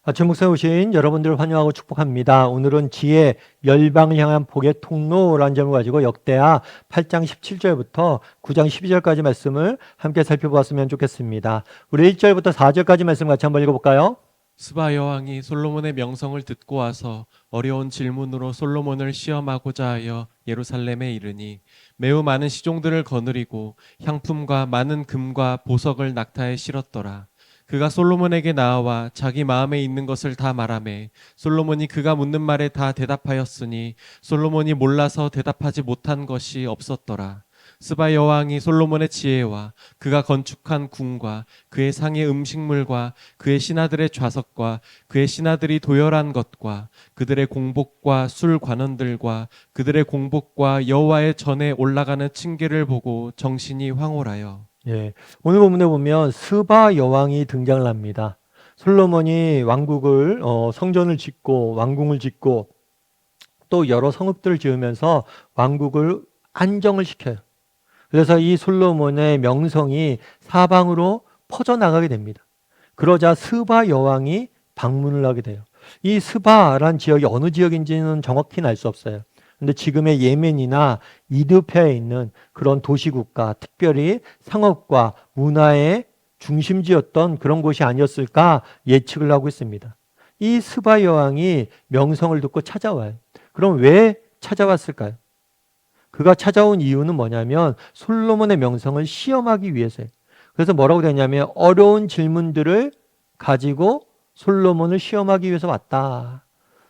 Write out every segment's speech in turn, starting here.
아침 목사에 오신 여러분들을 환영하고 축복합니다. 오늘은 지혜 열방을 향한 복의 통로라는 점을 가지고 역대하 8장 17절부터 9장 12절까지 말씀을 함께 살펴보았으면 좋겠습니다. 우리 1절부터 4절까지 말씀 같이 한번 읽어볼까요? 스바 여왕이 솔로몬의 명성을 듣고 와서 어려운 질문으로 솔로몬을 시험하고자 하여 예루살렘에 이르니 매우 많은 시종들을 거느리고 향품과 많은 금과 보석을 낙타에 실었더라. 그가 솔로몬에게 나와 자기 마음에 있는 것을 다 말하매 솔로몬이 그가 묻는 말에 다 대답하였으니 솔로몬이 몰라서 대답하지 못한 것이 없었더라. 스바 여왕이 솔로몬의 지혜와 그가 건축한 궁과 그의 상의 음식물과 그의 신하들의 좌석과 그의 신하들이 도열한 것과 그들의 공복과 술 관원들과 그들의 공복과 여호와의 전에 올라가는 층계를 보고 정신이 황홀하여 예, 오늘 본문에 보면 스바 여왕이 등장을 합니다. 솔로몬이 왕국을 성전을 짓고 왕궁을 짓고 또 여러 성읍들을 지으면서 왕국을 안정을 시켜요. 그래서 이 솔로몬의 명성이 사방으로 퍼져나가게 됩니다. 그러자 스바 여왕이 방문을 하게 돼요. 이 스바란 지역이 어느 지역인지는 정확히는 알 수 없어요. 근데 지금의 예멘이나 이디오피아에 있는 그런 도시국가, 특별히 상업과 문화의 중심지였던 그런 곳이 아니었을까 예측을 하고 있습니다. 이 스바 여왕이 명성을 듣고 찾아와요. 그럼 왜 찾아왔을까요? 그가 찾아온 이유는 뭐냐면 솔로몬의 명성을 시험하기 위해서예요. 그래서 뭐라고 되냐면 어려운 질문들을 가지고 솔로몬을 시험하기 위해서 왔다.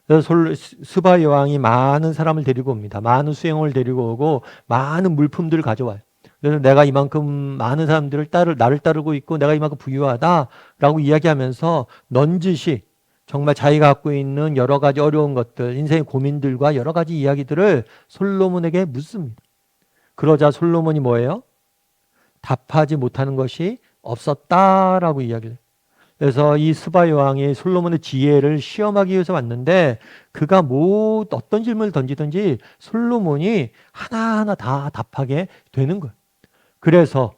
그래서 스바 여왕이 많은 사람을 데리고 옵니다. 많은 수행원을 데리고 오고 많은 물품들을 가져와요. 그래서 내가 이만큼 많은 사람들을 나를 따르고 있고 내가 이만큼 부유하다라고 이야기하면서 넌지시 정말 자기가 갖고 있는 여러 가지 어려운 것들, 인생의 고민들과 여러 가지 이야기들을 솔로몬에게 묻습니다. 그러자 솔로몬이 뭐예요? 답하지 못하는 것이 없었다라고 이야기를 해요. 그래서 이 스바 여왕이 솔로몬의 지혜를 시험하기 위해서 왔는데 그가 어떤 질문을 던지든지 솔로몬이 하나하나 다 답하게 되는 거예요. 그래서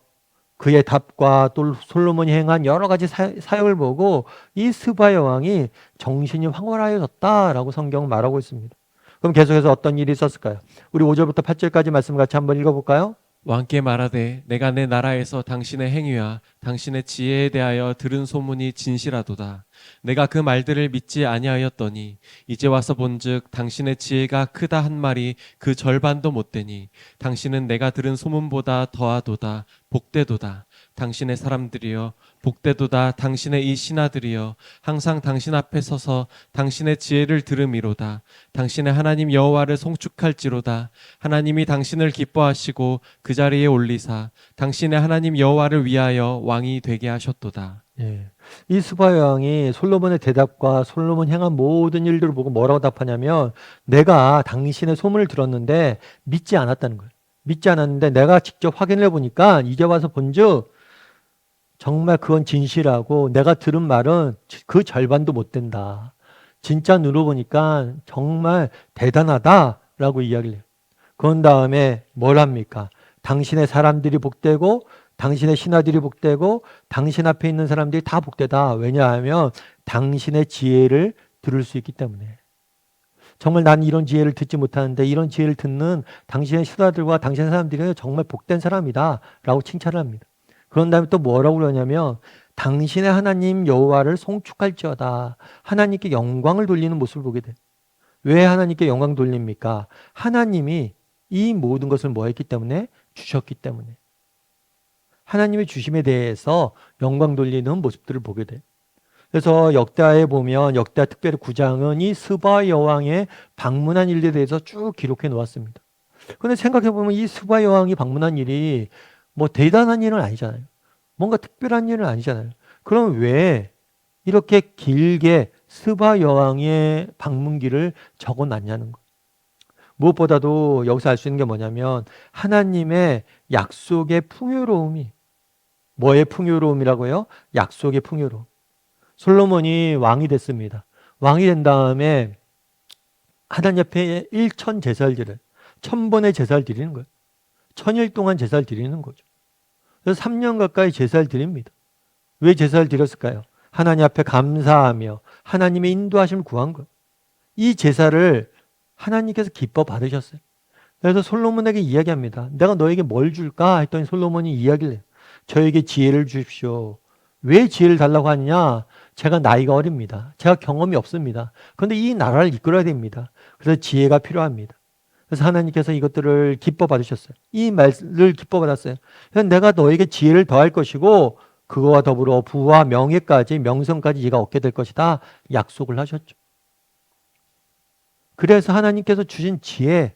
그의 답과 또 솔로몬이 행한 여러 가지 사역을 보고 이 스바 여왕이 정신이 황홀하여졌다라고 성경은 말하고 있습니다. 그럼 계속해서 어떤 일이 있었을까요? 우리 5절부터 8절까지 말씀 같이 한번 읽어볼까요? 왕께 말하되 내가 내 나라에서 당신의 행위와 당신의 지혜에 대하여 들은 소문이 진실하도다. 내가 그 말들을 믿지 아니하였더니 이제 와서 본즉 당신의 지혜가 크다 한 말이 그 절반도 못 되니 당신은 내가 들은 소문보다 더하도다. 복되도다. 당신의 사람들이여 복되도다. 당신의 이 신하들이여 항상 당신 앞에 서서 당신의 지혜를 들음이로다. 당신의 하나님 여호와를 송축할지로다. 하나님이 당신을 기뻐하시고 그 자리에 올리사 당신의 하나님 여호와를 위하여 왕이 되게 하셨도다. 예. 이 스바 여왕이 솔로몬의 대답과 솔로몬 행한 모든 일들을 보고 뭐라고 답하냐면 내가 당신의 소문을 들었는데 믿지 않았다는 거예요. 믿지 않았는데 내가 직접 확인해 보니까 이제 와서 본즉 정말 그건 진실하고 내가 들은 말은 그 절반도 못 된다. 진짜 눈으로 보니까 정말 대단하다라고 이야기를 해요. 그런 다음에 뭘 합니까? 당신의 사람들이 복되고 당신의 신하들이 복되고 당신 앞에 있는 사람들이 다 복되다. 왜냐하면 당신의 지혜를 들을 수 있기 때문에. 정말 난 이런 지혜를 듣지 못하는데 이런 지혜를 듣는 당신의 신하들과 당신의 사람들이 정말 복된 사람이다 라고 칭찬을 합니다. 그런 다음에 또 뭐라고 그러냐면 당신의 하나님 여호와를 송축할지어다. 하나님께 영광을 돌리는 모습을 보게 돼. 왜 하나님께 영광 돌립니까? 하나님이 이 모든 것을 뭐 했기 때문에? 주셨기 때문에. 하나님의 주심에 대해서 영광 돌리는 모습들을 보게 돼. 그래서 역대하에 보면 역대하 특별히 9장은 이 스바 여왕의 방문한 일에 대해서 쭉 기록해 놓았습니다. 그런데 생각해 보면 이 스바 여왕이 방문한 일이 뭐 대단한 일은 아니잖아요. 뭔가 특별한 일은 아니잖아요. 그럼 왜 이렇게 길게 스바 여왕의 방문기를 적어 놨냐는 거예요. 무엇보다도 여기서 알 수 있는 게 뭐냐면 하나님의 약속의 풍요로움이 뭐의 풍요로움이라고요? 약속의 풍요로움. 솔로몬이 왕이 됐습니다. 왕이 된 다음에 하나님 앞에 1천 제사를 드려요. 1000번의 제사를 드리는 거예요. 1000일 동안 제사를 드리는 거죠. 그래서 3년 가까이 제사를 드립니다. 왜 제사를 드렸을까요? 하나님 앞에 감사하며 하나님의 인도하심을 구한 거예요. 이 제사를 하나님께서 기뻐 받으셨어요. 그래서 솔로몬에게 이야기합니다. 내가 너에게 뭘 줄까? 했더니 솔로몬이 이야기를 해요. 저에게 지혜를 주십시오. 왜 지혜를 달라고 하느냐? 제가 나이가 어립니다. 제가 경험이 없습니다. 그런데 이 나라를 이끌어야 됩니다. 그래서 지혜가 필요합니다. 그래서 하나님께서 이것들을 기뻐 받으셨어요. 이 말을 기뻐 받았어요. 그래서 내가 너에게 지혜를 더할 것이고 그거와 더불어 부와 명예까지 명성까지 네가 얻게 될 것이다. 약속을 하셨죠. 그래서 하나님께서 주신 지혜,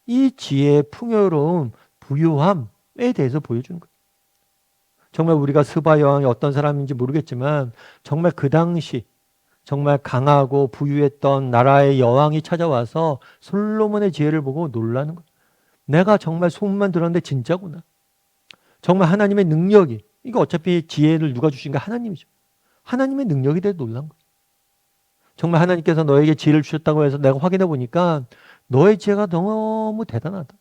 이 지혜의 풍요로움, 부유함에 대해서 보여주는 거예요. 정말 우리가 스바 여왕이 어떤 사람인지 모르겠지만 정말 그 당시 정말 강하고 부유했던 나라의 여왕이 찾아와서 솔로몬의 지혜를 보고 놀라는 거예요. 내가 정말 소문만 들었는데 진짜구나. 정말 하나님의 능력이, 이거 어차피 지혜를 누가 주신가? 하나님이죠. 하나님의 능력에 대해 놀란 거예요. 정말 하나님께서 너에게 지혜를 주셨다고 해서 내가 확인해 보니까 너의 지혜가 너무 대단하다.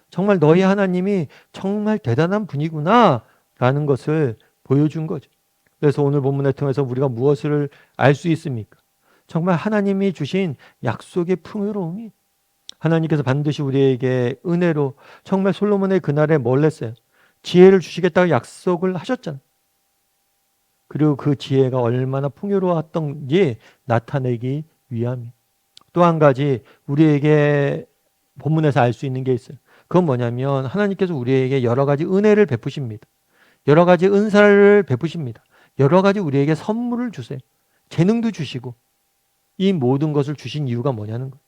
정말 너희 하나님이 정말 대단한 분이구나 라는 것을 보여준 거죠. 그래서 오늘 본문을 통해서 우리가 무엇을 알 수 있습니까? 정말 하나님이 주신 약속의 풍요로움이, 하나님께서 반드시 우리에게 은혜로, 정말 솔로몬의 그날에 뭘 했어요? 지혜를 주시겠다고 약속을 하셨잖아요. 그리고 그 지혜가 얼마나 풍요로웠던지 나타내기 위함이에요. 또 한 가지 우리에게 본문에서 알 수 있는 게 있어요. 그건 뭐냐면 하나님께서 우리에게 여러 가지 은혜를 베푸십니다. 여러 가지 은사를 베푸십니다. 여러 가지 우리에게 선물을 주세요. 재능도 주시고 이 모든 것을 주신 이유가 뭐냐는 거예요.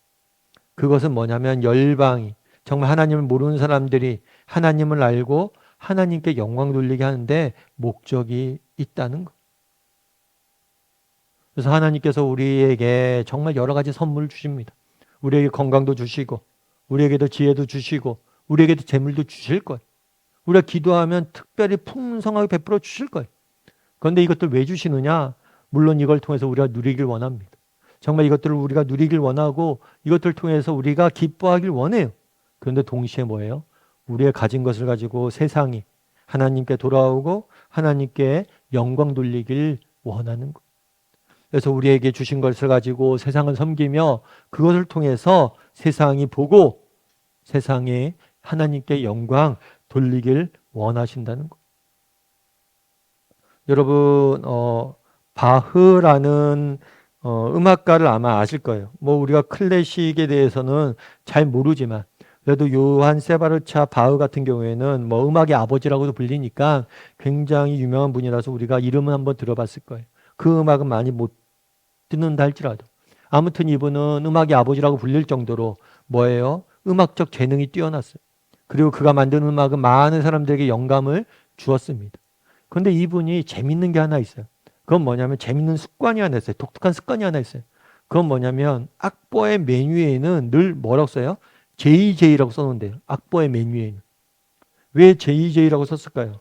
그것은 뭐냐면 열방이, 정말 하나님을 모르는 사람들이 하나님을 알고 하나님께 영광 돌리게 하는데 목적이 있다는 거. 그래서 하나님께서 우리에게 정말 여러 가지 선물을 주십니다. 우리에게 건강도 주시고 우리에게도 지혜도 주시고 우리에게도 재물도 주실 거예요. 우리가 기도하면 특별히 풍성하게 베풀어 주실 거예요. 그런데 이것들 왜 주시느냐? 물론 이걸 통해서 우리가 누리길 원합니다. 정말 이것들을 우리가 누리길 원하고 이것들을 통해서 우리가 기뻐하길 원해요. 그런데 동시에 뭐예요? 우리의 가진 것을 가지고 세상이 하나님께 돌아오고 하나님께 영광 돌리길 원하는 것. 그래서 우리에게 주신 것을 가지고 세상을 섬기며 그것을 통해서 세상이 보고 세상에 하나님께 영광 돌리길 원하신다는 것. 여러분, 바흐라는 음악가를 아마 아실 거예요. 뭐 우리가 클래식에 대해서는 잘 모르지만 그래도 요한 세바르차 바흐 같은 경우에는 뭐 음악의 아버지라고도 불리니까 굉장히 유명한 분이라서 우리가 이름은 한번 들어봤을 거예요. 그 음악은 많이 못 듣는다 할지라도 아무튼 이분은 음악의 아버지라고 불릴 정도로 뭐예요? 음악적 재능이 뛰어났어요. 그리고 그가 만든 음악은 많은 사람들에게 영감을 주었습니다. 그런데 이분이 재밌는 게 하나 있어요. 그건 뭐냐면 재밌는 습관이 하나 있어요. 독특한 습관이 하나 있어요. 그건 뭐냐면 악보의 맨 위에는 늘 뭐라고 써요? JJ라고 써놓은대요. 악보의 맨 위에는. 왜 JJ라고 썼을까요?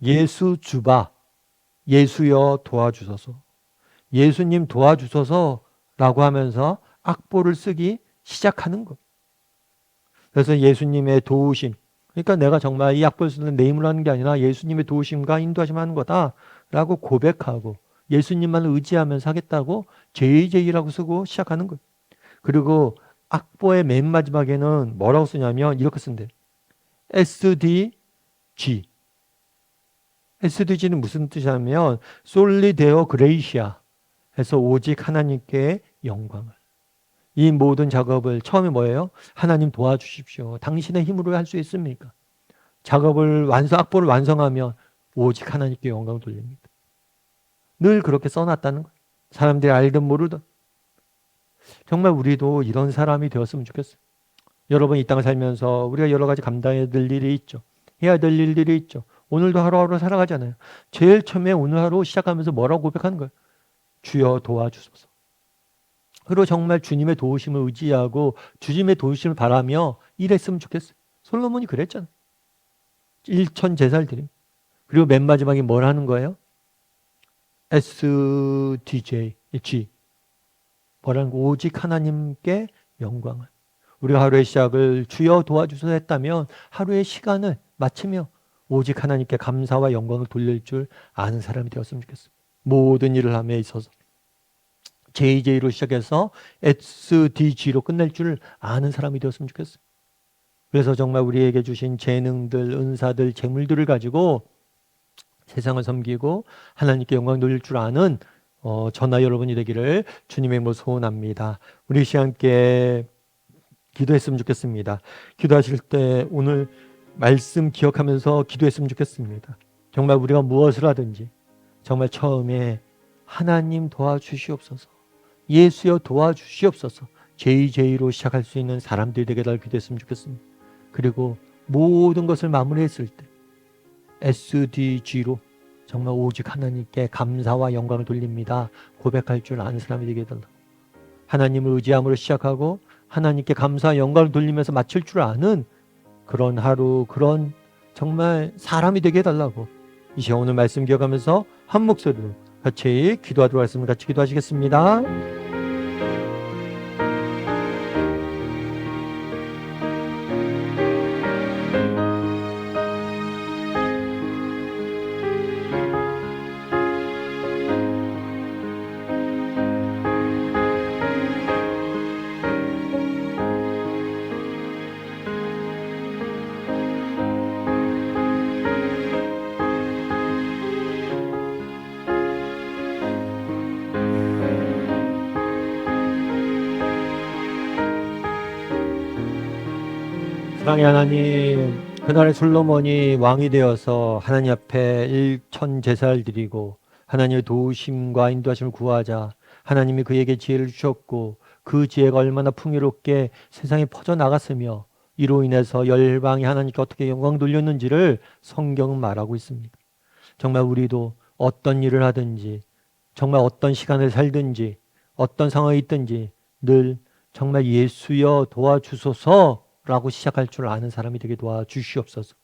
예수 주바, 예수여 도와주소서, 예수님 도와주소서라고 하면서 악보를 쓰기 시작하는 것. 그래서 예수님의 도우심, 그러니까 내가 정말 이 악보를 쓰는 내 힘으로 하는 게 아니라 예수님의 도우심과 인도하심 하는 거다라고 고백하고 예수님만을 의지하면서 하겠다고 JJ라고 쓰고 시작하는 거예요. 그리고 악보의 맨 마지막에는 뭐라고 쓰냐면 이렇게 쓴대요. SDG. SDG는 무슨 뜻이냐면 Soli Deo Gratia 해서 오직 하나님께 영광을. 이 모든 작업을 처음에 뭐예요? 하나님 도와주십시오. 당신의 힘으로 할 수 있습니까? 작업을 악보를 완성하면 오직 하나님께 영광을 돌립니다. 늘 그렇게 써놨다는 거예요. 사람들이 알든 모르든. 정말 우리도 이런 사람이 되었으면 좋겠어요. 여러분 이 땅을 살면서 우리가 여러 가지 감당해야 될 일이 있죠. 해야 될 일들이 있죠. 오늘도 하루하루 살아가잖아요. 제일 처음에 오늘 하루 시작하면서 뭐라고 고백하는 거예요? 주여 도와주소서. 그리고 정말 주님의 도우심을 의지하고 주님의 도우심을 바라며 일했으면 좋겠어요. 솔로몬이 그랬잖아요. 일천 제사를 드림. 그리고 맨 마지막에 뭘 하는 거예요? SDJ, G. 뭐라는 거? 오직 하나님께 영광을. 우리가 하루의 시작을 주여 도와주소서 했다면 하루의 시간을 마치며 오직 하나님께 감사와 영광을 돌릴 줄 아는 사람이 되었으면 좋겠어요. 모든 일을 함에 있어서 JJ로 시작해서 SDG로 끝낼 줄 아는 사람이 되었으면 좋겠어요. 그래서 정말 우리에게 주신 재능들, 은사들, 재물들을 가지고 세상을 섬기고 하나님께 영광 돌릴 줄 아는 저나 여러분이 되기를 주님의 이름으로 소원합니다. 우리 시간 함께 기도했으면 좋겠습니다. 기도하실 때 오늘 말씀 기억하면서 기도했으면 좋겠습니다. 정말 우리가 무엇을 하든지 정말 처음에 하나님 도와주시옵소서, 예수여 도와주시옵소서, JJ로 시작할 수 있는 사람들이 되게 달 기도했으면 좋겠습니다. 그리고 모든 것을 마무리했을 때 SDG로 정말 오직 하나님께 감사와 영광을 돌립니다 고백할 줄 아는 사람이 되게 해달라고, 하나님을 의지함으로 시작하고 하나님께 감사와 영광을 돌리면서 마칠 줄 아는 그런 하루, 그런 정말 사람이 되게 해달라고 이 시간 오늘 말씀 기억하면서 한 목소리로 같이 기도하도록 하겠습니다. 같이 기도하시겠습니다. 사랑의 하나님, 그날에 솔로몬이 왕이 되어서 하나님 앞에 일천 제사를 드리고 하나님의 도우심과 인도하심을 구하자 하나님이 그에게 지혜를 주셨고 그 지혜가 얼마나 풍요롭게 세상에 퍼져나갔으며 이로 인해서 열방이 하나님께 어떻게 영광 돌렸는지를 성경은 말하고 있습니다. 정말 우리도 어떤 일을 하든지 정말 어떤 시간을 살든지 어떤 상황에 있든지 늘 정말 예수여 도와주소서 라고 시작할 줄 아는 사람이 되게 도와주시옵소서.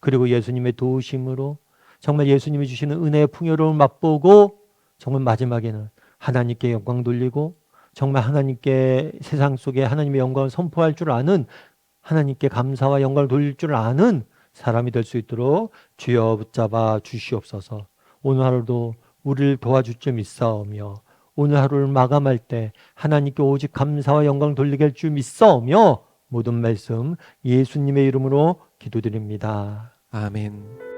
그리고 예수님의 도우심으로 정말 예수님이 주시는 은혜의 풍요로움을 맛보고 정말 마지막에는 하나님께 영광 돌리고 정말 하나님께 세상 속에 하나님의 영광을 선포할 줄 아는, 하나님께 감사와 영광을 돌릴 줄 아는 사람이 될 수 있도록 주여 붙잡아 주시옵소서. 오늘 하루도 우리를 도와줄 줄 믿사오며 오늘 하루를 마감할 때 하나님께 오직 감사와 영광을 돌리게 할 줄 믿사오며 모든 말씀 예수님의 이름으로 기도드립니다. 아멘.